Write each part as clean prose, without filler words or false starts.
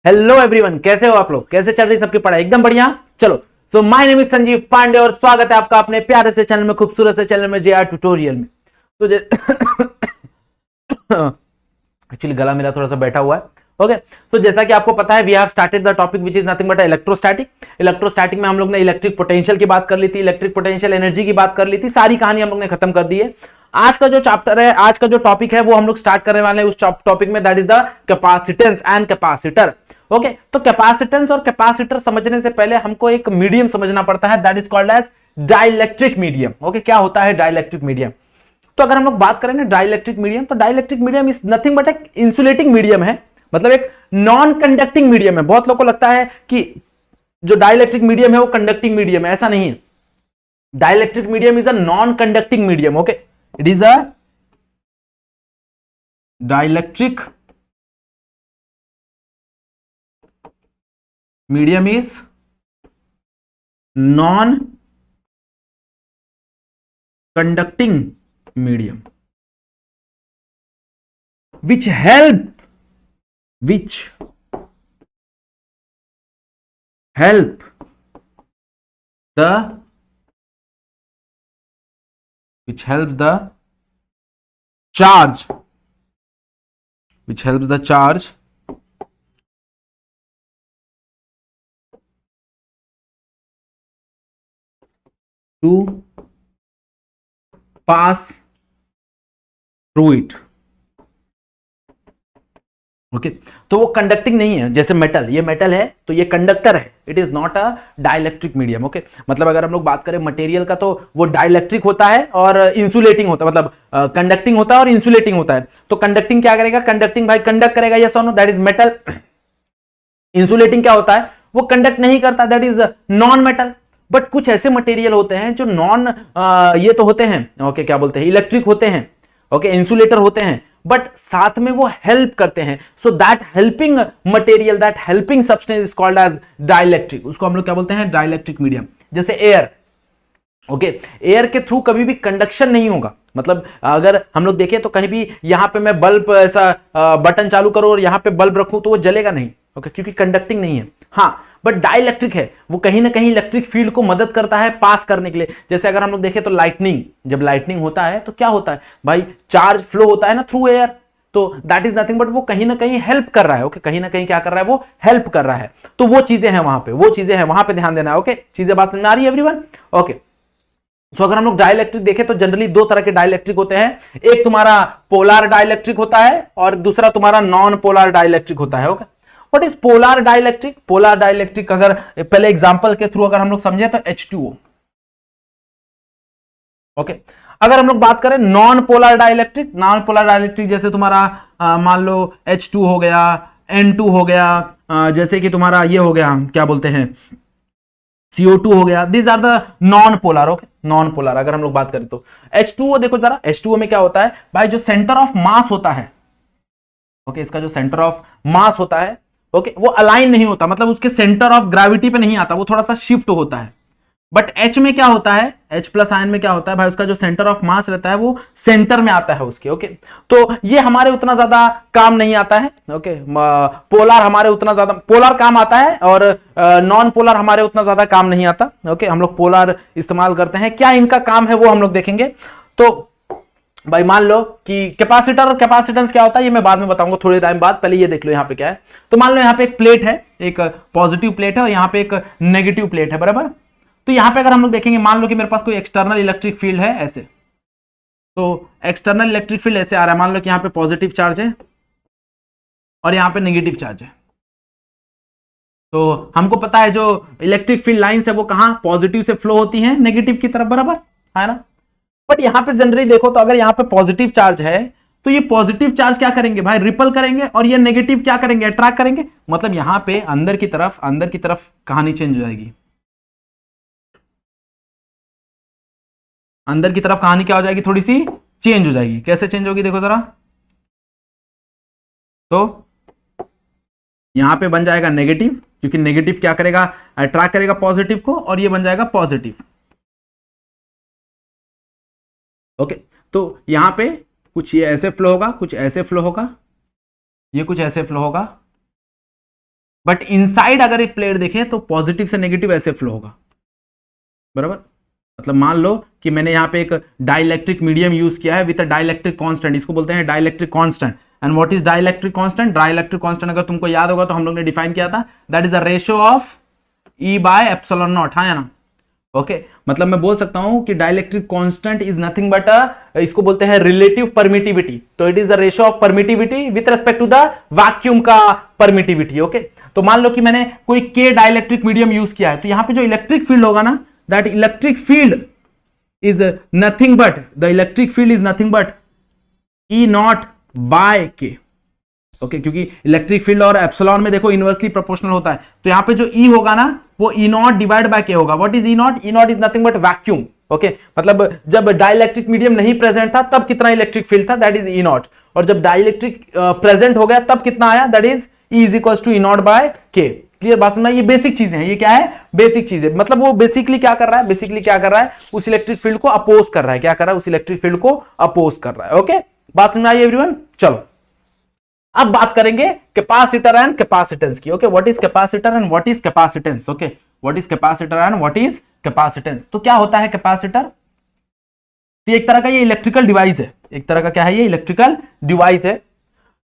Hello everyone, कैसे हो आप लोग? कैसे चल रही सबकी पढ़ाई? एकदम बढ़िया। चलो, so my name is Sanjeev Pandey और स्वागत है आपका अपने प्यारे से चैनल में, खूबसूरत से चैनल में, जेआर ट्यूटोरियल में। तो एक्चुअली गला मेरा थोड़ा सा बैठा हुआ है। ओके, सो जैसा कि आपको पता है, we have started the topic which is nothing but electrostatic. Electrostatic में हम लोग ने इलेक्ट्रिक पोटेंशियल की बात कर ली थी, इलेक्ट्रिक पोटेंशियल एनर्जी की बात कर ली थी, सारी कहानी हम लोग ने खत्म कर दी है। आज का जो चैप्टर है, आज का जो टॉपिक है, वो हम लोग स्टार्ट करने वाले हैं उस टॉपिक में, that is the capacitance and capacitor. Okay, तो कैपेसिटेंस और कैपेसिटर समझने से पहले हमको एक मीडियम समझना पड़ता है, that is called as dielectric medium. Okay, क्या होता है डाइलेक्ट्रिक मीडियम? तो अगर हम लोग बात करें ना डाइलेक्ट्रिक मीडियम, तो dielectric medium is nothing but एक इंसुलेटिंग मीडियम है, मतलब एक नॉन कंडक्टिंग मीडियम है। बहुत लोगों को लगता है कि जो डाइलेक्ट्रिक मीडियम है वो कंडक्टिंग मीडियम है, ऐसा नहीं है। Dielectric medium is a non conducting medium. Okay, it is a dielectric medium is non conducting medium which help the which helps the charge to pass through it। Okay, तो वो conducting नहीं है, जैसे metal, ये metal है तो ये conductor है, it is not a dielectric medium. Okay, मतलब अगर हम लोग बात करें मटेरियल का, तो वो डाइलेक्ट्रिक होता है और इंसुलेटिंग होता है, मतलब कंडक्टिंग होता है और इंसुलेटिंग होता है। तो कंडक्टिंग क्या करेगा? कंडक्टिंग भाई कंडक्ट करेगा, यस और no, that is metal. Insulating क्या होता है? वो कंडक्ट नहीं करता, that is non metal. But कुछ ऐसे मटेरियल होते हैं जो नॉन ये तो होते हैं, ओके, क्या बोलते हैं, इलेक्ट्रिक होते हैं, ओके, इंसुलेटर होते हैं, बट साथ में वो हेल्प करते हैं। So that helping material, that helping substance is called as dielectric. उसको हम लोग क्या बोलते हैं? Dielectric medium. जैसे एयर, ओके, एयर के थ्रू कभी भी कंडक्शन नहीं होगा। मतलब अगर हम लोग देखें तो कहीं भी यहां पे मैं बल्ब ऐसा बटन चालू करूं और यहां पे बल्ब रखूं तो वो जलेगा नहीं, ओके, क्योंकि कंडक्टिंग नहीं है। हाँ, बट डाइलेक्ट्रिक है, वो कहीं ना कहीं इलेक्ट्रिक फील्ड को मदद करता है पास करने के लिए। जैसे अगर हम लोग देखें तो लाइटनिंग, जब लाइटनिंग होता है तो क्या होता है भाई? चार्ज फ्लो होता है ना थ्रू एयर, तो दैट इज नथिंग बट वो कहीं ना कहीं हेल्प कर रहा है। ओके, कहीं ना कहीं क्या कर रहा है? वो हेल्प कर रहा है। तो वो चीजें हैं वहां पे, वो चीजें हैं वहां पे, ध्यान देना है। ओके, चीजें बात समझ में आ रही है एवरीवन? ओके, सो अगर हम लोग डाइलेक्ट्रिक देखें तो जनरली दो तरह के डाइलेक्ट्रिक होते हैं। एक तुम्हारा पोलर डाइलेक्ट्रिक होता है और दूसरा तुम्हारा नॉन पोलर डाइलेक्ट्रिक होता है। Okay, what is polar dielectric? Polar dielectric अगर पहले एग्जांपल के थ्रू अगर हम लोग समझे तो H2O। ओके, अगर हम लोग बात करें non polar dielectric, non polar dielectric जैसे तुम्हारा मान लो H2 हो गया, N2 हो गया, जैसे कि तुम्हारा ये हो गया, क्या बोलते हैं, CO2 हो गया, these are the non polar. Okay, non polar अगर हम लोग बात करें तो H2O देखो जरा, H2O में क्या होता है भाई? जो सेंटर ऑफ मास होता है, ओके, इसका जो सेंटर ऑफ मास होता है, ओके, वो अलाइन नहीं होता, मतलब उसके सेंटर ऑफ ग्रेविटी पे नहीं आता, वो थोड़ा सा शिफ्ट होता है। बट H में क्या होता है? H प्लस आयन में क्या होता है भाई? उसका जो सेंटर ऑफ मास रहता है वो सेंटर में आता है उसके। ओके, तो ये हमारे उतना ज्यादा काम नहीं आता है। ओके, पोलर हमारे उतना ज्यादा, पोलर काम आता है और नॉन पोलर हमारे उतना ज्यादा काम नहीं आता। ओके, हम लोग पोलर इस्तेमाल करते हैं, क्या इनका काम है वो हम लोग देखेंगे। तो भाई मान लो कि कैपेसिटर और कैपेसिटेंस क्या होता है ये मैं बाद में बताऊंगा थोड़ी टाइम बाद, पहले ये देख लो यहाँ पे क्या है। तो मान लो यहाँ पे एक प्लेट है, एक पॉजिटिव प्लेट है और यहाँ पे एक नेगेटिव प्लेट है, बराबर। तो यहां पे अगर हम लोग देखेंगे, मान लो कि मेरे पास कोई एक्सटर्नल इलेक्ट्रिक फील्ड है ऐसे, तो एक्सटर्नल इलेक्ट्रिक फील्ड ऐसे आ रहा है, मान लो कि यहां पे पॉजिटिव चार्ज है और यहां पे नेगेटिव चार्ज है। तो हमको पता है जो इलेक्ट्रिक फील्ड लाइंस है वो कहां पॉजिटिव से फ्लो होती हैं नेगेटिव की तरफ, बराबर है ना? बट यहां पे जनरली देखो तो अगर यहां पे पॉजिटिव चार्ज है तो ये पॉजिटिव चार्ज क्या करेंगे भाई? रिपल करेंगे, और ये नेगेटिव क्या करेंगे? अट्रैक्ट करेंगे। मतलब यहां पे अंदर की तरफ कहानी चेंज हो जाएगी, अंदर की तरफ कहानी क्या हो जाएगी? थोड़ी सी चेंज हो जाएगी। कैसे चेंज होगी देखो जरा, तो यहां पे बन जाएगा नेगेटिव, क्योंकि नेगेटिव क्या करेगा? अट्रैक्ट करेगा पॉजिटिव को, और ये बन जाएगा पॉजिटिव। ओके, तो यहां पे कुछ ये ऐसे फ्लो होगा, कुछ ऐसे फ्लो होगा, ये कुछ ऐसे फ्लो होगा, बट इनसाइड अगर एक प्लेट देखें तो पॉजिटिव से नेगेटिव ऐसे फ्लो होगा, बराबर। मतलब मान लो कि मैंने यहां पे एक डाइलेक्ट्रिक मीडियम यूज किया है विद अ डाइलेक्ट्रिक कांस्टेंट, इसको बोलते हैं dielectric constant. And what is dielectric constant? Dielectric constant अगर तुमको याद होगा तो हम लोग ने डिफाइन किया था, that is a ratio of E bye epsilon not, हाँ या ना? ओके मतलब मैं बोल सकता हूं कि dielectric constant is nothing but इसको बोलते हैं रिलेटिव परमिटिविटी। तो it is a ratio of permittivity with respect to the vacuum का परमिटिविटी। ओके तो मान लो कि मैंने कोई के डाइलेक्ट्रिक मीडियम यूज किया है, तो यहां पे जो इलेक्ट्रिक फील्ड होगा ना, that electric field is nothing but, the electric field is nothing but E not by K. Okay क्योंकि इलेक्ट्रिक फील्ड और एप्सिलॉन में देखो इनवर्सली प्रोपोर्शनल होता है, तो यहां पे जो E होगा ना वो E not divide by K होगा। What is E not? E not is nothing but vacuum. Okay मतलब जब डाइलेक्ट्रिक मीडियम नहीं प्रेजेंट था तब कितना इलेक्ट्रिक फील्ड था, दैट इज E नॉट, और जब डाइलेक्ट्रिक प्रेजेंट हो गया तब कितना आया, that is E is equal to E not by K. Clear बात समझना? ये बेसिक चीजें हैं, ये क्या है? बेसिक चीजें। मतलब वो बेसिकली क्या कर रहा है? बेसिकली क्या कर रहा है? उस इलेक्ट्रिक फील्ड को अपोज कर रहा है। क्या कर रहा है? उस इलेक्ट्रिक फील्ड को अपोज कर रहा है। ओके बात समझ आई एवरीवन? चलो अब बात करेंगे कैपेसिटर एंड कैपेसिटेंस की। Okay what is capacitor and what is capacitance? Okay what is capacitor and what is capacitance? तो क्या होता है कैपेसिटर? तो एक तरह का ये इलेक्ट्रिकल डिवाइस है, एक तरह का क्या है? ये इलेक्ट्रिकल डिवाइस है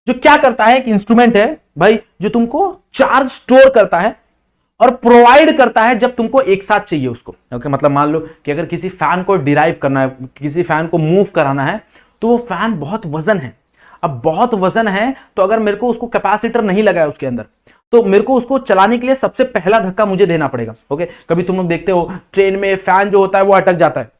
जो क्या करता है, एक इंस्ट्रूमेंट है भाई जो तुमको चार्ज स्टोर करता है और प्रोवाइड करता है जब तुमको एक साथ चाहिए उसको। ओके मतलब मान लो कि अगर किसी फैन को डिराइव करना है, किसी फैन को मूव कराना है, तो वो फैन बहुत वजन है। अब बहुत वजन है तो अगर मेरे को उसको कैपेसिटर नहीं लगा है उसके अंदर, तो मेरे को उसको चलाने के लिए सबसे पहला धक्का मुझे देना पड़ेगा। ओके कभी तुम लोग देखते हो ट्रेन में फैन जो होता है वो अटक जाता है।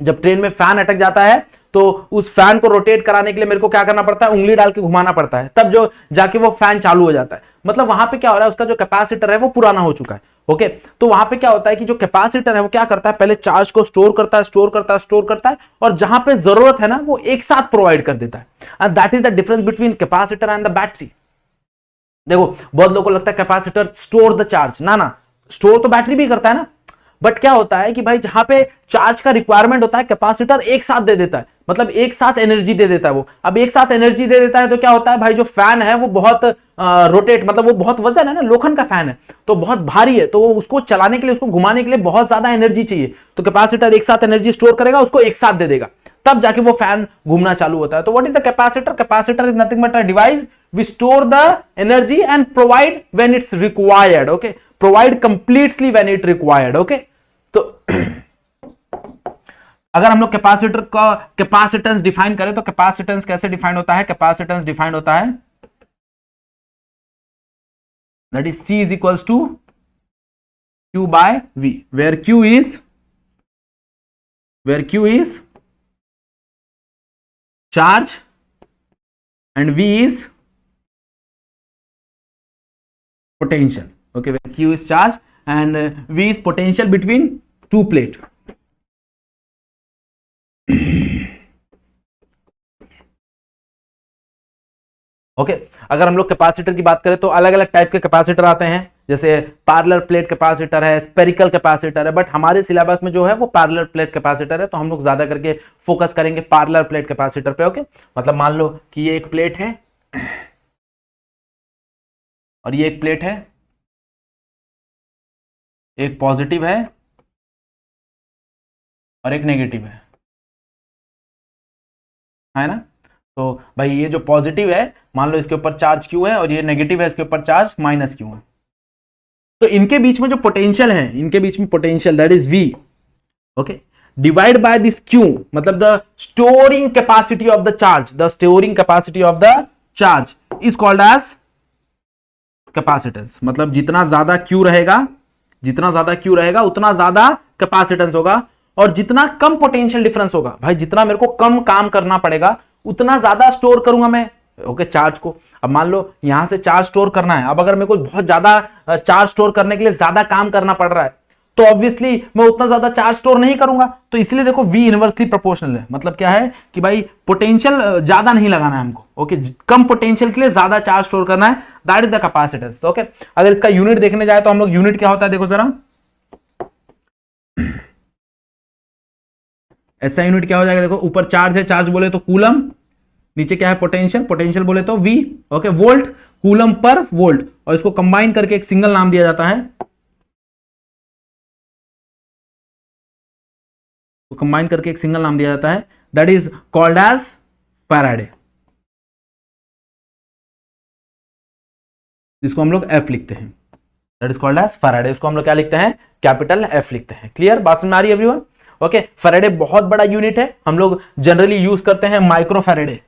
जब ट्रेन में फैन अटक जाता है तो उस फैन को रोटेट कराने के लिए मेरे को क्या करना पड़ता है? उंगली डाल के घुमाना पड़ता है, तब जो जाके वो फैन चालू हो जाता है। मतलब वहां पे क्या हो रहा है? उसका जो कैपेसिटर है वो पुराना हो चुका है। ओके तो वहां पे क्या होता है कि जो कैपेसिटर है वो क्या करता है? पहले चार्ज को स्टोर करता है, स्टोर करता है, स्टोर करता है, और जहां पे जरूरत है ना वो एक साथ प्रोवाइड कर देता है। And that is the difference between capacitor and the battery. देखो बहुत लोगों को लगता है कैपेसिटर स्टोर द चार्ज, ना ना, स्टोर तो बैटरी भी करता है ना, बट क्या होता है कि भाई जहां पे चार्ज का रिक्वायरमेंट होता है कैपेसिटर एक साथ दे देता है, मतलब एक साथ एनर्जी दे देता है वो। अब एक साथ एनर्जी दे देता है तो क्या होता है भाई, जो फैन है वो बहुत रोटेट, मतलब वो बहुत वजन है ना, लोखंड का फैन है तो बहुत भारी है, तो वो उसको चलाने के लिए, उसको घुमाने के लिए बहुत ज्यादा एनर्जी चाहिए, तो कैपेसिटर एक साथ एनर्जी स्टोर करेगा, उसको एक साथ दे देगा, तब जाके वो फैन घूमना चालू होता है। तो what is the capacitor? Capacitor is nothing but a device we store the energy and provide when it's required. Okay provide completely when it required. Okay तो अगर हम लोग कैपेसिटर का कैपेसिटेंस डिफाइन करें तो कैपेसिटेंस कैसे डिफाइन होता है? कैपेसिटेंस डिफाइन होता है that is C is equals to Q by V, where Q is charge and V is potential. Okay, where Q is charge and V is potential between two plate. Okay अगर हम लोग capacitor की बात करें तो अलग अलग type के कैपेसिटर आते हैं, जैसे पैरेलल प्लेट कैपेसिटर है, स्पेरिकल कैपेसिटर है, बट हमारे सिलेबस में जो है वो पैरेलल प्लेट कैपेसिटर है, तो हम लोग ज्यादा करके फोकस करेंगे पैरेलल प्लेट कैपेसिटर पे। ओके मतलब मान लो कि ये एक प्लेट है और ये एक प्लेट है, एक पॉजिटिव है और एक नेगेटिव है ना? तो भाई ये जो पॉजिटिव है मान लो इसके ऊपर चार्ज Q है और ये नेगेटिव है, इसके ऊपर चार्ज माइनस Q है, तो इनके बीच में जो पोटेंशियल है, इनके बीच में potential that is V, okay, divide by this Q, मतलब the storing capacity of the charge, the storing capacity of the charge is called as capacitance. मतलब जितना ज्यादा Q रहेगा, जितना ज्यादा Q रहेगा उतना ज्यादा कैपेसिटेंस होगा, और जितना कम पोटेंशियल डिफरेंस होगा, भाई जितना मेरे को कम काम करना पड़ेगा उतना ज्यादा स्टोर करूंगा मैं, ओके, चार्ज को। अब मान लो यहां से चार्ज स्टोर करना है, अब अगर मेरे को बहुत ज्यादा चार्ज स्टोर करने के लिए ज्यादा काम करना पड़ रहा है तो ऑब्वियसली मैं उतना ज्यादा चार्ज स्टोर नहीं करूंगा, तो इसलिए देखो V इनवर्सली प्रोपोर्शनल है। मतलब क्या है कि भाई पोटेंशियल ज्यादा नहीं लगाना है हमको, ओके, कम पोटेंशियल के लिए ज्यादा चार्ज स्टोर करना है, that is the capacitance. Okay अगर इसका यूनिट देखने जाए तो हम लोग यूनिट क्या होता है देखो जरा, ऐसा यूनिट क्या हो जाएगा देखो, ऊपर चार्ज है, चार्ज बोले तो कूलम, नीचे क्या है पोटेंशियल, पोटेंशियल बोले तो V, okay, volt coulomb per volt, और इसको कंबाइन करके एक सिंगल नाम दिया जाता है, तो कंबाइन करके एक सिंगल नाम दिया जाता है, that is called as Faraday, जिसको हम लोग F लिखते हैं, that is called as Faraday, इसको हम लोग क्या लिखते हैं, कैपिटल F लिखते हैं। क्लियर, बात समझ में आ रही है एवरीवन? ओके, फैराडे बहुत बड़ा यूनिट है, हम लोग जनरली यूज करते हैं माइक्रो फैराडे।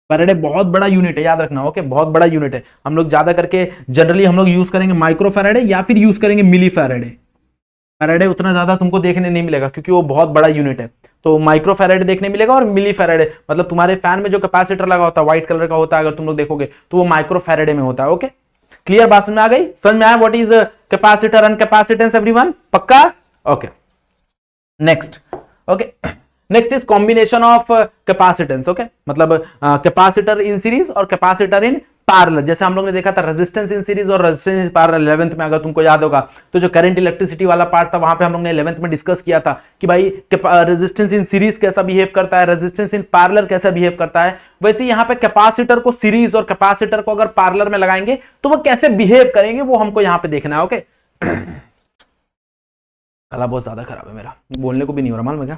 फैराडे बहुत बड़ा यूनिट है, याद रखना, ओके, बहुत बड़ा यूनिट है। हम लोग ज्यादा करके जनरली हम लोग यूज करेंगे माइक्रो फैराडे या फिर यूज करेंगे मिली फैराडे। फैराडे उतना ज्यादा तुमको देखने नहीं मिलेगा क्योंकि वो बहुत बड़ा यूनिट है, तो माइक्रो फैराडे देखने मिलेगा, और मिली फैराडे मतलब तुम्हारे फैन में जो कैपेसिटर लगा होता है व्हाइट कलर का होता है, अगर तुम लोग देखोगे तो वो माइक्रो फैराडे में होता है। ओके, क्लियर, बात समझ में आ गई? समझ में आया what is capacitor and capacitance everyone? पक्का? Okay, next, okay, next is combination of capacitance. Okay, मतलब कैपेसिटर इन सीरीज और कैपेसिटर इन पैरेलल। जैसे हम लोग ने देखा था रेजिस्टेंस इन सीरीज और रेजिस्टेंस इन पैरेलल 11th में, अगर तुमको याद होगा तो जो करंट इलेक्ट्रिसिटी वाला पार्ट था वहां पे हम लोग ने 11th में डिस्कस किया था कि भाई रेजिस्टेंस इन सीरीज कैसा बिहेव करता है, रेजिस्टेंस इन पैरेलल कैसा बिहेव करता है। वैसे यहाँ पे कैपेसिटर को सीरीज और कैपेसिटर को अगर पैरेलल में लगाएंगे तो वो कैसे बिहेव करेंगे वो हमको यहाँ पे देखना है। ओके, गला बहुत ज्यादा खराब है मेरा, बोलने को भी नहीं हो रहा, मालूम है क्या?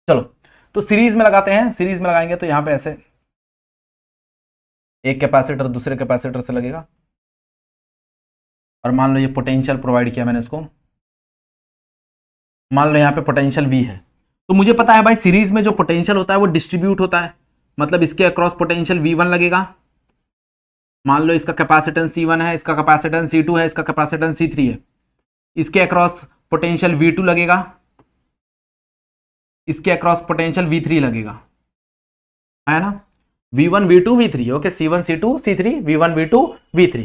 चलो, तो सीरीज में लगाते हैं। सीरीज में लगाएंगे तो यहां पे ऐसे एक कैपेसिटर दूसरे कैपेसिटर से लगेगा, और मान लो ये पोटेंशियल प्रोवाइड किया मैंने इसको, मान लो यहां पे पोटेंशियल V है, तो मुझे पता है भाई सीरीज में जो पोटेंशियल होता है वो डिस्ट्रीब्यूट होता है, मतलब इसके अक्रॉस पोटेंशियल V1 लगेगा। मान लो इसका कैपेसिटेंस C1 है, इसका कैपेसिटेंस C2 है, इसका कैपेसिटेंस C3 है, इसके अक्रॉस पोटेंशियल V2 लगेगा, इसके अक्रॉस पोटेंशियल V3 लगेगा, है ना? V1 V2 V3, okay, C1 C2 C3 V1 V2 V3,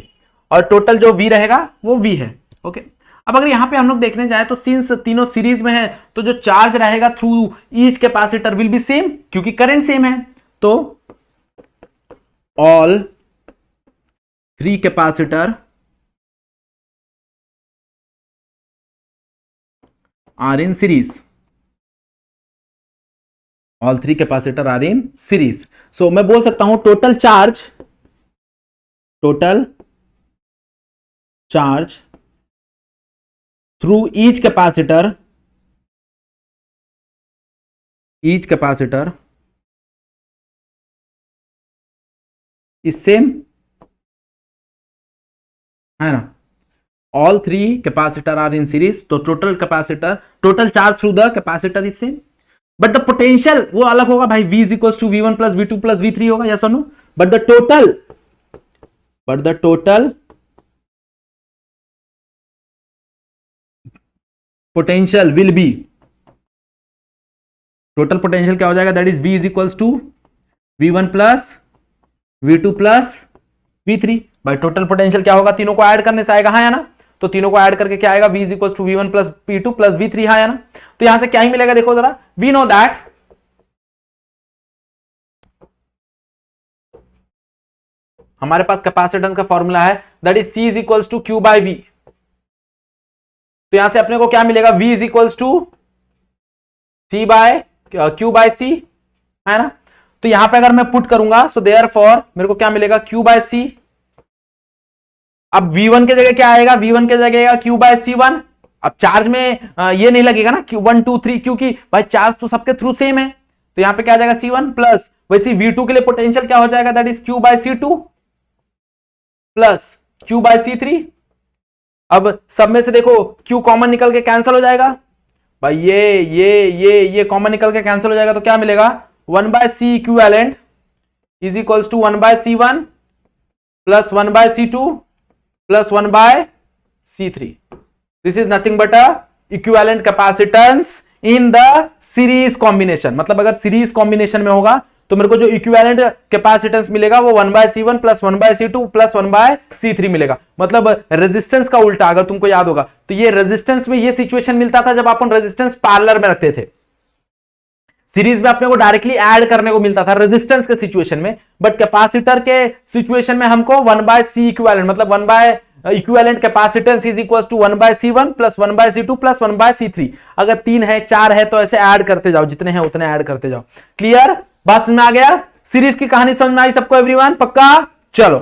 और टोटल जो V रहेगा वो V है। ओके, अब अगर यहां पे हम लोग देखने जाए तो सिंस तीनों सीरीज में है तो जो चार्ज रहेगा through each capacitor will be same, क्योंकि करंट सेम है, तो all 3 capacitor are in series, all 3 capacitor are in series. So मैं बोल सकता हूं total charge through each capacitor is same, है ना? All 3 capacitor are in series, तो total charge through the capacitor is same, but the potential वो अलग होगा भाई, V is equal to V1 plus V2 plus V3 होगा, yes और no? But the total potential will be, total potential क्या हो जाएगा, that is V is equal to V1 plus V2 plus V3। भाई टोटल पोटेंशियल क्या होगा, तीनों को ऐड करने से आएगा, है ना? तो तीनों को ऐड करके क्या आएगा, V is equal to V1 plus V2 plus V3, है ना? तो यहां से क्या ही मिलेगा, देखो जरा, वी नो दैट हमारे पास कैपेसिटेंस का फॉर्मूला है, that is C is equal to Q by V। तो यहां से अपने को क्या मिलेगा, V is equal to C by Q by C, है ना? तो यहां पे अगर मैं पुट करूंगा सो देयरफॉर मेरे को क्या मिलेगा, Q बाय C। अब V1 के जगह क्या आएगा, V1 के जगह आएगा Q बाय C1। अब चार्ज में ये नहीं लगेगा ना Q1 2 3, क्योंकि भाई चार्ज तो सबके थ्रू सेम है, तो यहां पे क्या आ जाएगा C1 प्लस, वैसे V2 के लिए पोटेंशियल क्या हो जाएगा, that is Q by C2 plus Q by C3। अब सब में से देखो Q कॉमन निकल के कैंसिल हो जाएगा भाई, ये कॉमन निकल के कैंसिल हो जाएगा, तो क्या मिलेगा, 1 by C equivalent is equals to 1 by C1 plus 1 by C2 plus 1 by C3। This is nothing but a equivalent capacitance in the series combination. मतलब अगर सीरीज कॉम्बिनेशन में होगा तो मेरे को जो इक्विवेलेंट कैपेसिटेंस मिलेगा वो 1 by C1 plus 1 by C2 plus 1 by C3 मिलेगा। मतलब रेजिस्टेंस का उल्टा, अगर तुमको याद होगा तो ये रेजिस्टेंस में ये सिचुएशन मिलता था जब अपन रेजिस्टेंस पैरेलल में रखते थे, सीरीज में अपने को डायरेक्टली ऐड करने को मिलता था रेजिस्टेंस के सिचुएशन में, बट कैपेसिटर के सिचुएशन में हमको 1 बाय C इक्विवेलेंट मतलब 1 by equivalent capacitance is equal to 1/C1 plus 1/C2 plus 1/C3। अगर 3 है 4 है तो ऐसे ऐड करते जाओ, जितने हैं उतने ऐड करते जाओ। क्लियर, बात समझ में आ गया? सीरीज की कहानी समझ में आई सबको एवरीवन? पक्का? चलो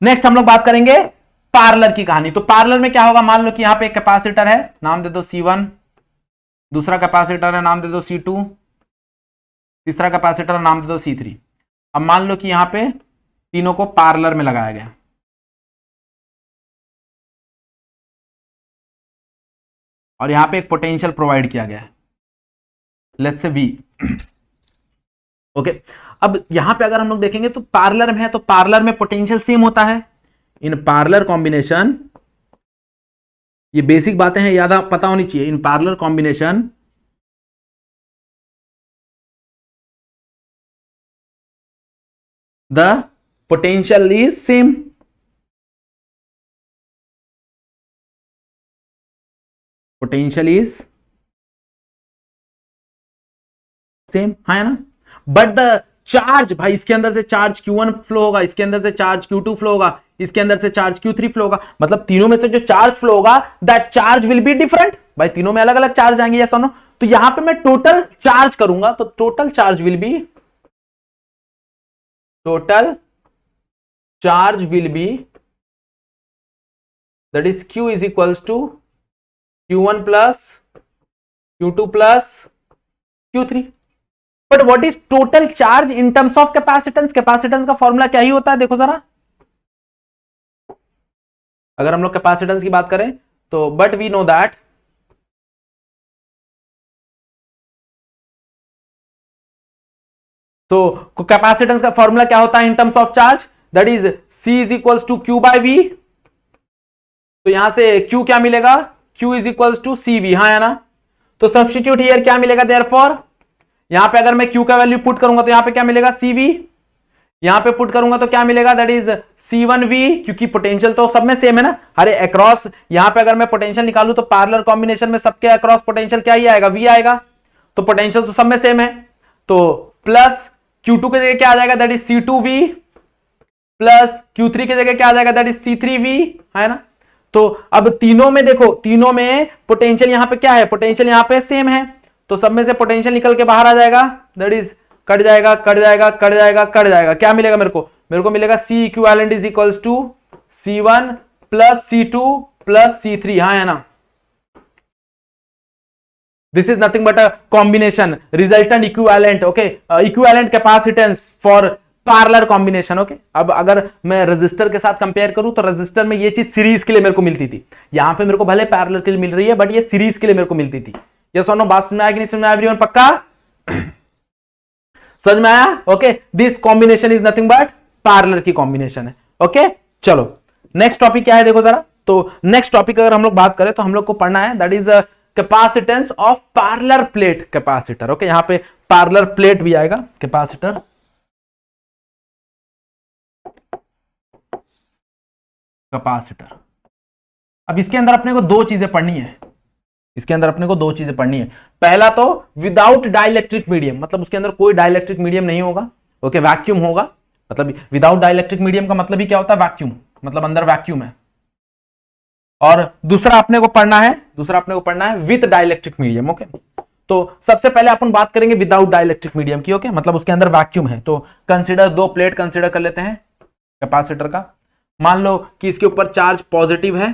नेक्स्ट हम लोग बात करेंगे पार्लर की कहानी। तो पार्लर में क्या होगा, मान लो कि यहां पे एक कैपेसिटर है, नाम दे दो C1, दूसरा कैपेसिटर है नाम दे दो C2, तीसरा कैपेसिटर नाम दे दो C3। अब मान लो कि यहां पे तीनों को पार्लर में लगाया गया, और यहां पे एक पोटेंशियल प्रोवाइड किया गया है, लेट्स से V। ओके, अब यहां पे अगर हम लोग देखेंगे तो पार्लर में है, तो पार्लर में पोटेंशियल सेम होता है। इन पार्लर कॉम्बिनेशन, ये बेसिक बातें हैं, याद पता होनी चाहिए। In parallel combination the potential is same. Potential is same, है ना? बट द चार्ज, भाई इसके अंदर से चार्ज Q1 फ्लो होगा, इसके अंदर से चार्ज Q2 फ्लो होगा, इसके अंदर से चार्ज Q3 फ्लो होगा। मतलब तीनों में से जो चार्ज फ्लो होगा that charge will be different. भाई तीनों में अलग अलग चार्ज आएंगे, या सुनो, तो यहां पे मैं टोटल चार्ज करूंगा तो total charge will be that is Q is equals to Q1 plus Q2 plus Q3। But what is total charge in terms of capacitance? Capacitance का फॉर्मूला क्या ही होता है, देखो जरा। अगर हम लोग कैपेसिटेंस की बात करें तो बट वी नो दैट तो कैपेसिटेंस का फॉर्मूला क्या होता है in terms of charge? That is C is equals to Q by V। तो यहां से Q क्या मिलेगा? Q is equals to CV, हाँ है ना? तो सब्स्टिट्यूट हियर क्या मिलेगा देयरफॉर? यहां पे अगर मैं Q का वैल्यू पुट करूंगा तो यहां पे क्या मिलेगा? CV। यहां पे पुट करूंगा तो क्या मिलेगा? दैट इज C1V, क्योंकि पोटेंशियल तो सब में सेम है ना। अरे अक्रॉस, यहां पे अगर मैं पोटेंशियल निकालूं तो पार्लर कॉम्बिनेशन में सबके अक्रॉस पोटेंशियल क्या ही आएगा? V आएगा। तो पोटेंशियल तो सब में सेम है, तो प्लस Q2 की जगह क्या आ जाएगा? That is C2V plus Q3 की जगह क्या आ जाएगा? दैट इज C3V, है ना? तो अब तीनों में देखो, तीनों में पोटेंशियल यहां पे क्या है? पोटेंशियल यहां पे सेम है, तो सब में से पोटेंशियल निकल के बाहर आ जाएगा। दैट इज कट जाएगा, कट जाएगा, कट जाएगा, कट जाएगा। क्या मिलेगा मेरे को? मेरे को मिलेगा C equivalent is equals to C1 plus C2 plus C3, हाँ है ना? This is nothing but a combination, resultant equivalent. Okay, equivalent capacitance for parallel combination. Okay, अब अगर मैं रजिस्टर के साथ कंपेयर करूं तो रजिस्टर में ये चीज सीरीज के लिए मेरे को मिलती थी, यहां पे मेरे को भले पैरेलल के लिए मिल रही है, बट ये सीरीज के लिए मेरे को मिलती थी। ये सुनो, बात समझ में आया कि नहीं समझ में आया एवरीवन? पक्का समझ में आया? Okay, this combination is nothing but parlour की कॉम्बिनेशन है। ओके, चलो नेक्स्ट टॉपिक क्या है देखो जरा। तो नेक्स्ट टॉपिक अगर हम लोग बात करें तो हम लोग को पढ़ना है that is capacitance of parlour plate capacitor. Okay, यहां पे पार्लर प्लेट भी आएगा, कैपेसिटर कैपेसिटर। अब इसके अंदर अपने को दो चीजें पढ़नी है, इसके अंदर अपने को दो चीजें पढ़नी है। पहला तो विदाउट डाइलेक्ट्रिक मीडियम, मतलब उसके अंदर कोई डाइलेक्ट्रिक मीडियम नहीं होगा। ओके, वैक्यूम होगा। मतलब विदाउट डाइलेक्ट्रिक मीडियम का मतलब ही क्या होता है? वैक्यूम, मतलब अंदर वैक्यूम है। और दूसरा अपने को पढ़ना है विद डाइलेक्ट्रिक मीडियम। ओके, तो सबसे पहले अपन बात करेंगे विदाउट डाइलेक्ट्रिक मीडियम की। ओके, मतलब उसके अंदर वैक्यूम है। तो कंसीडर दो प्लेट कंसीडर कर लेते हैं कैपेसिटर का। मान लो कि इसके ऊपर चार्ज पॉजिटिव है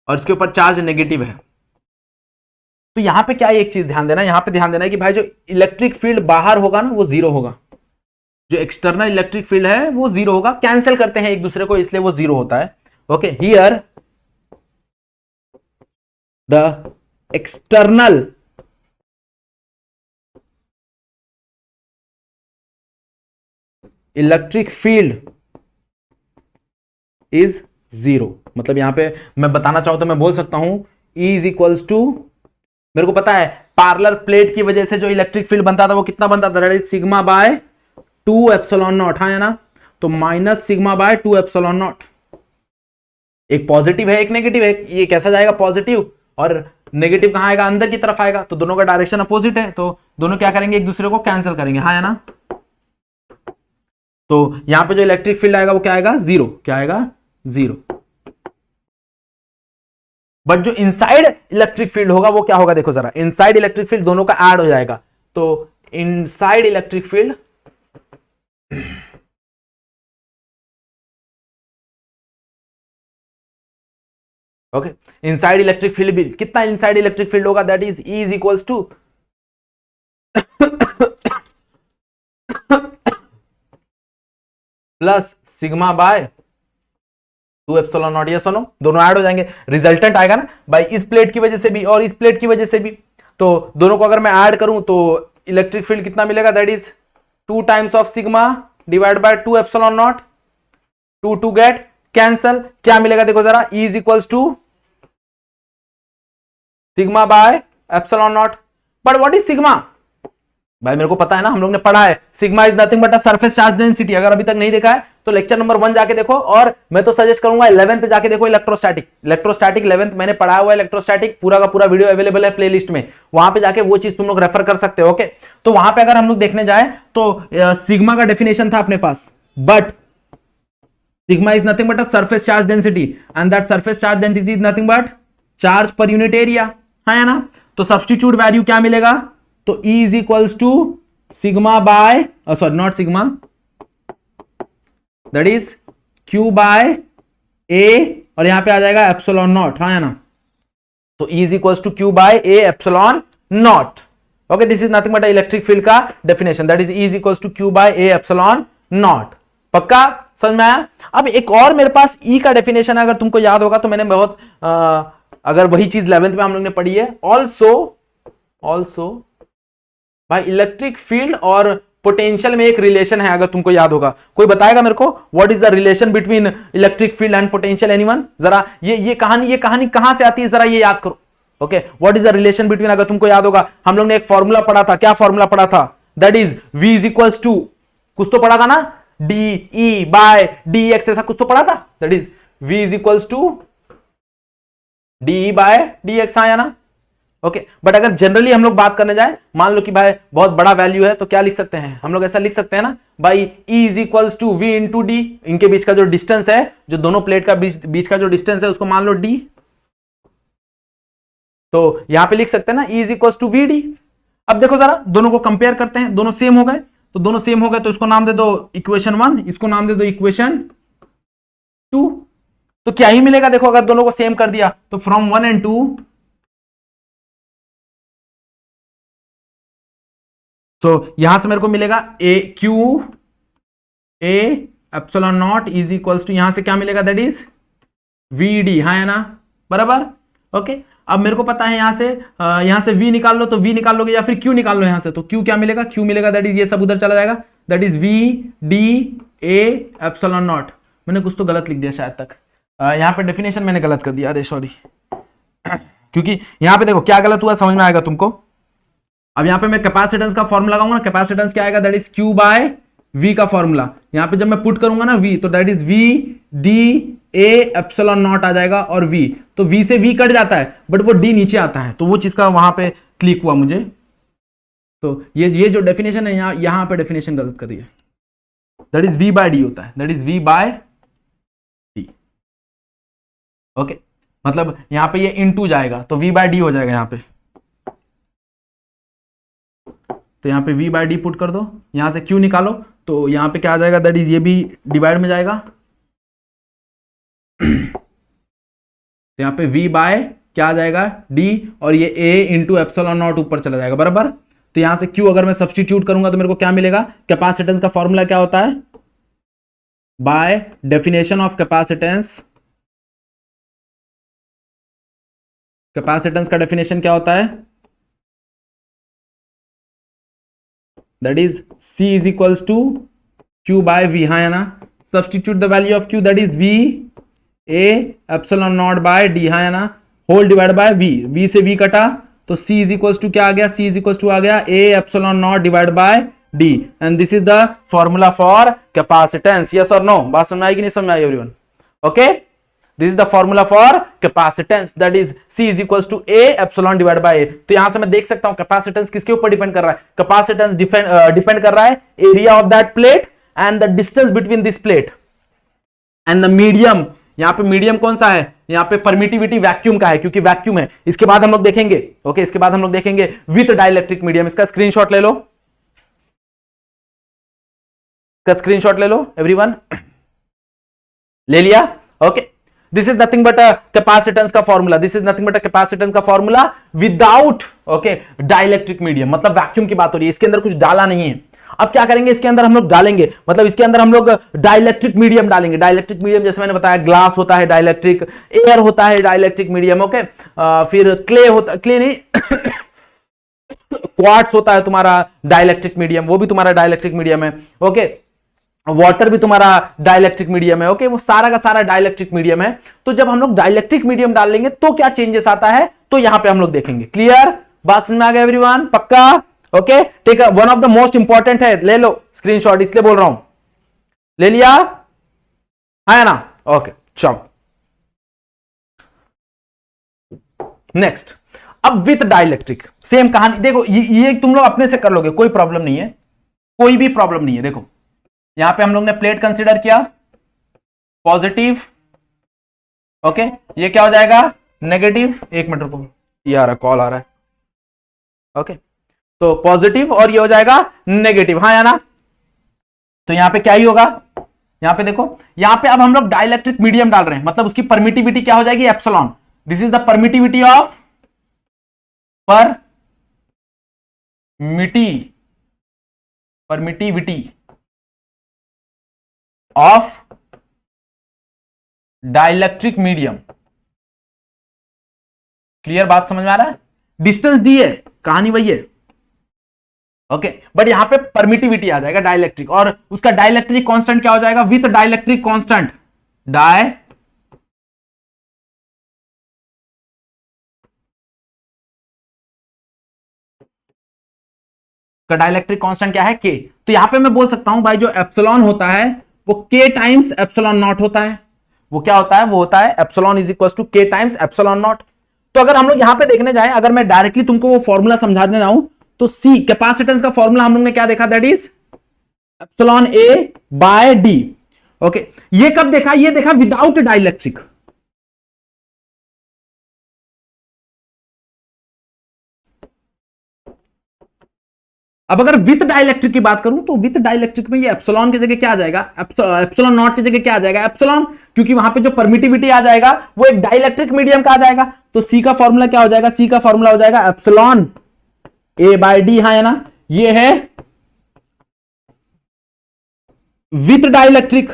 और इसके ऊपर चार्ज नेगेटिव है। तो यहां पे क्या एक चीज ध्यान देना, यहां पे ध्यान देना है कि भाई जो इलेक्ट्रिक फील्ड बाहर होगा ना वो जीरो होगा, जो एक्सटर्नल इलेक्ट्रिक फील्ड है वो जीरो होगा। कैंसिल करते हैं एक दूसरे को, इसलिए वो जीरो होता है। Okay, here the external electric field is zero. मतलब यहां पे मैं बताना चाहूं तो मैं बोल सकता हूं E इज इक्वल्स टू, मेरे को पता है पार्लर प्लेट की वजह से जो इलेक्ट्रिक फील्ड बनता था वो कितना बनता था? सिग्मा बाय 2 एप्सिलॉन नॉट, है ना? तो minus sigma bye 2 epsilon not. एक पॉजिटिव है एक नेगेटिव है, ये कैसा जाएगा? पॉजिटिव, और नेगेटिव कहां आएगा? अंदर की तरफ आएगा। तो दोनों का डायरेक्शन अपोजिट है, तो दोनों क्या करेंगे? एक दूसरे को कैंसिल करेंगे, हाँ है ना? तो यहां पे जो इलेक्ट्रिक फील्ड आएगा वो क्या आएगा, जीरो। क्या आएगा, जीरो। बट जो इनसाइड इलेक्ट्रिक फील्ड होगा वो क्या होगा, देखो जरा, इनसाइड इलेक्ट्रिक फील्ड दोनों का ऐड हो जाएगा। तो inside electric field okay, inside electric field भी कितना, इनसाइड इलेक्ट्रिक फील्ड होगा, that is E is equals two plus sigma bye 2 epsilon not. ये सुनो, दोनों ऐड हो जाएंगे, रिजल्टेंट आएगा ना भाई, इस प्लेट की वजह से भी और इस प्लेट की वजह से भी। तो दोनों को अगर मैं ऐड करूं तो इलेक्ट्रिक फील्ड कितना मिलेगा, that is 2 times of sigma divide by 2 epsilon naught. 2 get cancel, क्या मिलेगा देखो जरा, E is equals to sigma by epsilon naught. But what is sigma, भाई मेरे को पता है ना, हम लोग ने पढ़ा है, sigma is nothing but a surface charge density. अगर अभी तक नहीं देखा है तो लेक्चर नंबर 1 जाके देखो, और मैं तो सजेस्ट करूंगा 11th जाके देखो, इलेक्ट्रोस्टैटिक। इलेक्ट्रोस्टैटिक 11th मैंने पढ़ाया हुआ है, इलेक्ट्रोस्टैटिक पूरा का पूरा वीडियो अवेलेबल है प्लेलिस्ट में, वहां पे जाके वो चीज तुम लोग रेफर कर सकते हो। ओके, तो वहां पे अगर हम लोग देखने जाए तो सिग्मा का डेफिनेशन था अपने पास, but sigma is nothing but a surface charge density and that surface charge density is nothing but charge per unit area, है ना। तो सब्स्टिट्यूट वैल्यू क्या मिलेगा, तो E is equals to sigma by, sorry not sigma, that is Q by A, और यहां पे आ जाएगा एप्सिलॉन नॉट, है ना। तो E is equals to Q by A epsilon naught. Okay, this is nothing but electric field का definition, that is E is equals to Q by A epsilon naught. पक्का समझ में आया। अब एक और मेरे पास E का डेफिनेशन, अगर तुमको याद होगा तो मैंने बहुत अगर वही चीज 11th में हम लोग ने पढ़ी है, ऑल्सो भाई इलेक्ट्रिक फील्ड और पोटेंशियल में एक रिलेशन है, अगर तुमको याद होगा। कोई बताएगा मेरे को what is the relation between electric field and potential, anyone? जरा ये कहानी कहां से आती है, जरा ये याद करो। Okay, what is the relation between, अगर तुमको याद होगा हम लोग ने एक फॉर्मूला पढ़ा था, क्या फॉर्मूला पढ़ा था, that is V is equals to, कुछ तो पढ़ा था ना, DE बाय DX, ऐसा कुछ तो पढ़ा था, that is V is equals to DE by DX, आया ना। ओके, बट अगर जनरली हम लोग बात करने जाए, मान लो कि भाई बहुत बड़ा वैल्यू है, तो क्या लिख सकते हैं हम लोग, ऐसा लिख सकते हैं ना भाई, E is equals to V into D, इनके बीच का जो डिस्टेंस है, जो दोनों प्लेट का बीच का जो डिस्टेंस है, उसको मान लो D, तो यहां पे लिख सकते हैं ना E is equals to VD। अब देखो जरा, दोनों को कंपेयर करते हैं, दोनों सेम हो गए, तो दोनों सेम हो गए तो इसको नाम दे दो इक्वेशन 1, इसको नाम दे दो इक्वेशन 2। तो क्या ही मिलेगा देखो, अगर दोनों को सेम कर दिया तो फ्रॉम 1 and 2, तो यहां से मेरे को मिलेगा Q A epsilon naught is equals to, यहां से क्या मिलेगा, दैट इज VD, हाँ है ना, बराबर। ओके, अब मेरे को पता है यहां से V निकाल लो, तो V निकाल लोगे, या फिर Q निकाल लो यहां से, तो Q क्या मिलेगा, Q मिलेगा, दैट इज ये सब उधर चला जाएगा, that is VD A epsilon not. मैंने कुछ तो गलत लिख दिया शायद तक, यहां पे डेफिनेशन मैंने गलत कर दिया, अरे सॉरी क्योंकि यहां पे देखो क्या गलत हुआ, समझ में आएगा तुमको। अब यहां पे मैं कैपेसिटेंस का फॉर्मूला लगाऊंगा ना, कैपेसिटेंस क्या आएगा, that is Q by V का फॉर्मूला, यहां पे जब मैं पुट करूंगा ना V, तो that is VD A epsilon naught आ जाएगा, और V, तो V से V कट जाता है, बट वो D नीचे आता है, तो वो चीज का वहां पे क्लिक हुआ मुझे। तो ये जो डेफिनेशन है, यहां पे डेफिनेशन गलत कर दी है, that is V by D होता है, that is V by D। Okay, मतलब यहां पे ये इनटू जाएगा, तो V बाय D हो जाएगा यहां पे, तो यहाँ पे V बाय डी पुट कर दो, यहां से Q निकालो, तो यहाँ पे क्या आ जाएगा, दैट इज ये भी डिवाइड में जाएगा, तो यहाँ पे V बाय क्या आ जाएगा D, और ये A इंटू एप्सिलॉन नॉट ऊपर चला जाएगा, बराबर। तो यहां से Q अगर मैं सब्स्टिट्यूट करूंगा तो मेरे को क्या मिलेगा, कैपेसिटेंस का फॉर्मूला क्या होता है, by definition of capacitance, capacitance का डेफिनेशन क्या होता है, that is C is equals to Q by V, हाँ है ना। Substitute the value of Q, that is V A epsilon naught by D, हाँ है ना, होल डिवाइड बाय V से V कटा, तो C इज इक्वल्स टू क्या आ गया, C इज इक्वल्स टू आ गया A epsilon naught divide by D, and this is the formula for capacitance. Yes और नो, बात समझ आई कि नहीं समझ आई everyone? Okay, this is the formula for capacitance, that is C is equals to A epsilon divide by A। तो यहां से मैं देख सकता हूं कैपेसिटेंस किसके ऊपर डिपेंड कर रहा है, कैपेसिटेंस डिपेंड कर रहा है area of that plate and the distance between this plate and the medium, यहां पे मीडियम कौन सा है, यहां पे परमिटिविटी वैक्यूम का है क्योंकि वैक्यूम है। इसके बाद हम लोग देखेंगे, ओके, इसके बाद हम लोग देखेंगे विथ डाइलेक्ट्रिक मीडियम। इसका स्क्रीनशॉट ले लो, इसका स्क्रीनशॉट ले लो एवरीवन, ले लिया, okay. This is nothing but a capacitance का formula, this is nothing but a capacitance का formula without, okay, dielectric medium, मतलब वैक्यूम की बात हो रही है, इसके अंदर कुछ डाला नहीं है। अब क्या करेंगे, इसके अंदर हम लोग डालेंगे, मतलब इसके अंदर हम लोग डाइलेक्ट्रिक मीडियम डालेंगे। डाइलेक्ट्रिक मीडियम जैसे मैंने बताया, ग्लास होता है डाइलेक्ट्रिक, एयर होता है डाइलेक्ट्रिक मीडियम, ओके, फिर क्ले होता, क्ले नहीं क्वार्ट्स होता है तुम्हारा डाइलेक्ट्रिक मीडियम, वो भी तुम्हारा डाइलेक्ट्रिक मीडियम है, ओके। वाटर भी तुम्हारा डाइलेक्ट्रिक मीडियम है, ओके, वो सारा का सारा डाइलेक्ट्रिक मीडियम है। तो जब हम लोग डाइलेक्ट्रिक मीडियम डाल लेंगे तो क्या चेंजेस आता है, तो यहां पे हम लोग देखेंगे। क्लियर, बात समझ में आ गया एवरीवन, पक्का, ओके। ठीक है, one of the most important है, ले लो स्क्रीनशॉट, इसलिए बोल रहा हूं, ले लिया है ना, ओके। चलो नेक्स्ट, अब विथ डाइलेक्ट्रिक सेम कहानी, देखो ये तुम लोग अपने से कर लोगे, कोई प्रॉब्लम नहीं है, कोई भी प्रॉब्लम नहीं है। देखो यहां पे हम लोग ने प्लेट कंसीडर किया पॉजिटिव, ओके, ये क्या हो जाएगा नेगेटिव, एक मिनट रुको, ये आ रहा कॉल आ रहा है, ओके, तो पॉजिटिव और ये हो जाएगा नेगेटिव, हाँ या ना। तो यहां पे क्या ही होगा, यहां पे देखो, यहां पे अब हम लोग डाइलेक्ट्रिक मीडियम डाल रहे हैं, मतलब उसकी परमिटिविटी क्या हो जाएगी, epsilon. This is the permittivity of permittivity of dielectric medium. Clear, बात समझ में आ रहा है, डिस्टेंस दी है, कहानी वही है, ओके, बट यहां पे परमिटिविटी आ जाएगा डाइलेक्ट्रिक, और उसका डाइलेक्ट्रिक कांस्टेंट क्या हो जाएगा, विथ डाइलेक्ट्रिक कांस्टेंट, का डाइलेक्ट्रिक कांस्टेंट क्या है, के। तो यहां पे मैं बोल सकता हूं भाई जो एप्सिलॉन होता है वो के टाइम्स एप्सिलॉन नॉट होता है। वो क्या होता है, वो होता है एप्सिलॉन इज इक्वल टू के टाइम्स एप्सिलॉन नॉट। तो अगर हम लोग यहां पे देखने जाएं, अगर मैं डायरेक्टली तुमको वो फॉर्मूला समझाने जाऊं, तो सी कैपेसिटेंस का फॉर्मूला हम लोग ने क्या देखा, that is epsilon A by D, okay. ये कब देखा, ये देखा विदाउट डाइलेक्ट्रिक, अब अगर विथ डाइलेक्ट्रिक की बात करूं तो विथ डाइलेक्ट्रिक में ये एप्सिलॉन की जगह क्या आ जाएगा, एप्सिलॉन नॉट की जगह क्या आ जाएगा, एप्सिलॉन, क्योंकि वहां पे जो परमिटिविटी आ जाएगा वो एक डाइलेक्ट्रिक मीडियम का आ जाएगा। तो सी का फॉर्मूला क्या हो जाएगा, सी का फॉर्मूला हो जाएगा एप्सिलॉन ए बाय डी, हाँ है ना, ये है विथ डाइलेक्ट्रिक।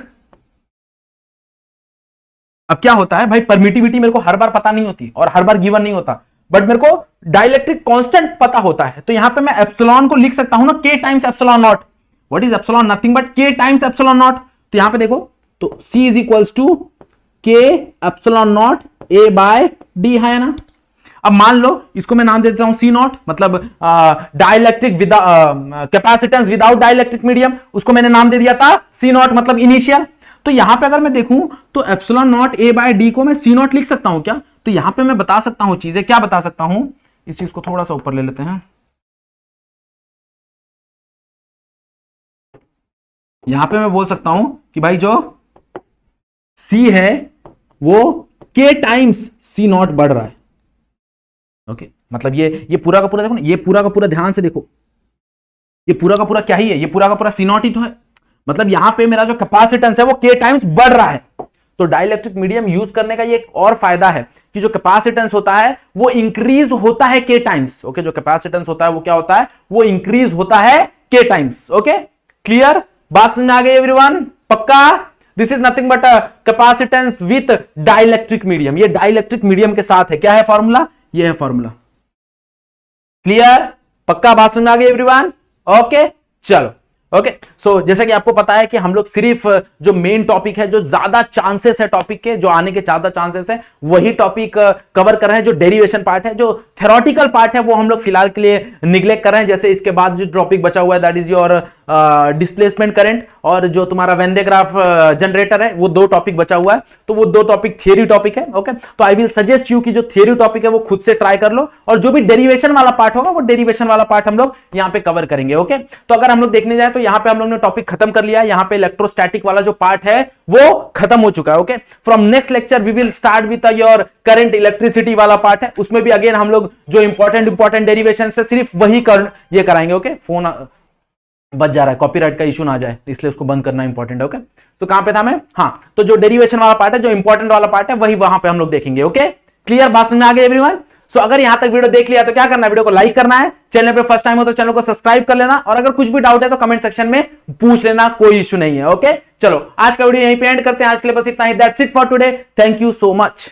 अब क्या होता है भाई, परमिटिविटी मेरे को हर बार पता नहीं होती और हर बार गिवन नहीं होता, बट मेरे को डाइलेक्ट्रिक कांस्टेंट पता होता है। तो यहां पे मैं एप्सिलॉन को लिख सकता हूं ना, K times epsilon naught. What is epsilon, nothing but K times epsilon naught. तो यहां पे देखो, तो C is equals to K epsilon naught A by D, है ना। अब मान लो इसको मैं नाम दे देता हूं C नॉट, मतलब dielectric capacitance without dielectric medium, उसको मैंने नाम दे दिया था C नॉट, मतलब इनिशियल। तो यहां पे अगर मैं देखूं तो epsilon naught A by D को मैं C नॉट लिख सकता हूं क्या, तो यहां पे मैं बता सकता हूं चीजें, क्या बता सकता हूं, इस चीज को थोड़ा सा ऊपर ले लेते हैं। यहां पे मैं बोल सकता हूं कि भाई जो C है वो K टाइम्स C नॉट बढ़ रहा है, ओके। मतलब ये पूरा का पूरा देखो ना, ये पूरा का पूरा ध्यान से देखो, ये पूरा का पूरा क्या ही है, ये पूरा का पूरा C नॉट ही तो है। मतलब यहां पे मेरा जो कैपेसिटेंस है वो K टाइम्स बढ़ रहा है। तो डाइलेक्ट्रिक मीडियम यूज करने का ये एक और फायदा है कि जो कैपेसिटेंस होता है वो इंक्रीज होता है K टाइम्स, ओके। जो कैपेसिटेंस होता है वो क्या होता है, वो इंक्रीज होता है K टाइम्स, ओके। क्लियर, बात समझ में आ गई एवरीवन, पक्का। This is nothing but a capacitance with dielectric medium, ये डाइलेक्ट्रिक मीडियम के साथ है, क्या है फॉर्मूला, ये है फॉर्मूला। क्लियर, पक्का, बात समझ में आ गई एवरीवन, ओके। चलो, ओके। सो जैसे कि आपको पता है कि हम लोग सिर्फ जो मेन टॉपिक है, जो ज्यादा चांसेस है टॉपिक के, जो आने के ज्यादा चांसेस है, वही टॉपिक कवर कर रहे हैं। जो डेरिवेशन पार्ट है, जो थ्योरेटिकल पार्ट है, वो हम लोग फिलहाल के लिए निग्लेक्ट कर रहे हैं। जैसे इसके बाद जो टॉपिक बचा हुआ है that is your displacement current और जो तुम्हारा वेन डे ग्राफ जनरेटर है, वो 2 टॉपिक बचा हुआ है। तो वो 2 टॉपिक थियरी टॉपिक है। ओके, तो आई विल सजेस्ट यू कि जो थियरी टॉपिक है वो खुद से ट्राई कर लो, और जो भी डेरिवेशन वाला पार्ट होगा वो डेरिवेशन वाला पार्ट हम लोग यहां पे कवर करेंगे। ओके, तो अगर हम लोग देखने जाए तो यहां पे हम लोग ने टॉपिक खत्म कर लिया। यहां पे इलेक्ट्रोस्टैटिक वाला जो पार्ट है वो खत्म हो चुका है। Okay, from next lecture we will start with your current electricity वाला पार्ट है। उसमें भी अगेन हम लोग जो इंपॉर्टेंट डेरिवेशन से सिर्फ वही ये कराएंगे। ओके, फोन बच जा रहा है, कॉपीराइट का इशू ना आ जाए, इसलिए उसको बंद करना इंपॉर्टेंट है। ओके, तो कहां पे था मैं? हाँ, तो जो डेरिवेशन वाला पार्ट है, जो इंपॉर्टेंट वाला पार्ट है, वही वहां पे हम लोग देखेंगे। Okay, clear? बात समझ में आ गई एवरीवन? सो अगर यहां तक वीडियो देख लिया तो क्या करना है, वीडियो को लाइक करना है, चैनल पे फर्स्ट टाइम हो तो चैनल को सब्सक्राइब कर लेना, और अगर कुछ भी डाउट है तो कमेंट सेक्शन में पूछ लेना, कोई इशू नहीं है। ओके, चलो आज का वीडियो यहीं पे एंड करते हैं। आज के लिए बस इतना ही। That's it for today. Thank you so much.